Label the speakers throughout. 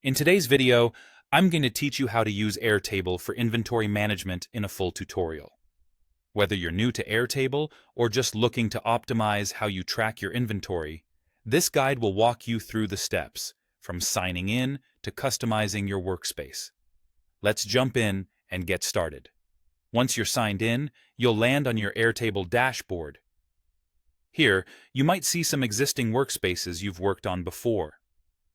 Speaker 1: In today's video, I'm going to teach you how to use Airtable for inventory management in a full tutorial. Whether you're new to Airtable or just looking to optimize how you track your inventory, this guide will walk you through the steps, from signing in to customizing your workspace. Let's jump in and get started. Once you're signed in, you'll land on your Airtable dashboard. Here, you might see some existing workspaces you've worked on before.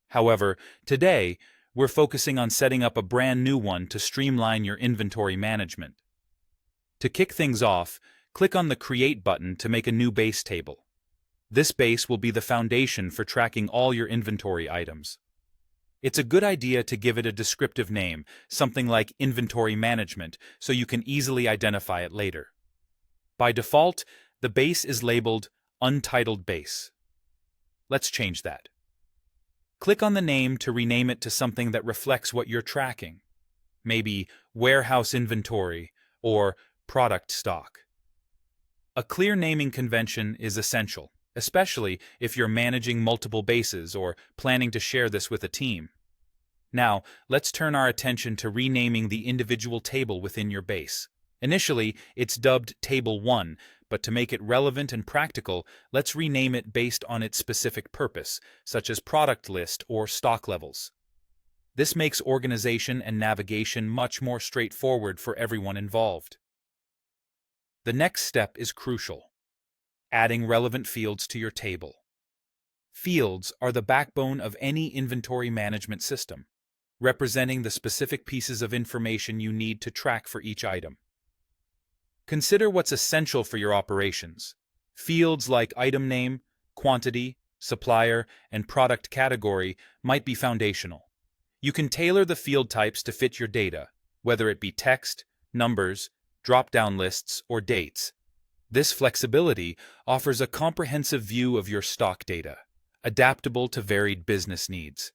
Speaker 1: However, today, we're focusing on setting up a brand new one to streamline your inventory management. To kick things off, click on the Create button to make a new base table. This base will be the foundation for tracking all your inventory items. It's a good idea to give it a descriptive name, something like Inventory Management, so you can easily identify it later. By default, the base is labeled Untitled Base. Let's change that. Click on the name to rename it to something that reflects what you're tracking. Maybe Warehouse Inventory or Product Stock. A clear naming convention is essential, especially if you're managing multiple bases or planning to share this with a team. Now, let's turn our attention to renaming the individual table within your base. Initially, it's dubbed Table 1, but to make it relevant and practical, let's rename it based on its specific purpose, such as product list or stock levels. This makes organization and navigation much more straightforward for everyone involved. The next step is crucial: adding relevant fields to your table. Fields are the backbone of any inventory management system, representing the specific pieces of information you need to track for each item. Consider what's essential for your operations. Fields like item name, quantity, supplier, and product category might be foundational. You can tailor the field types to fit your data, whether it be text, numbers, drop-down lists, or dates. This flexibility offers a comprehensive view of your stock data, adaptable to varied business needs.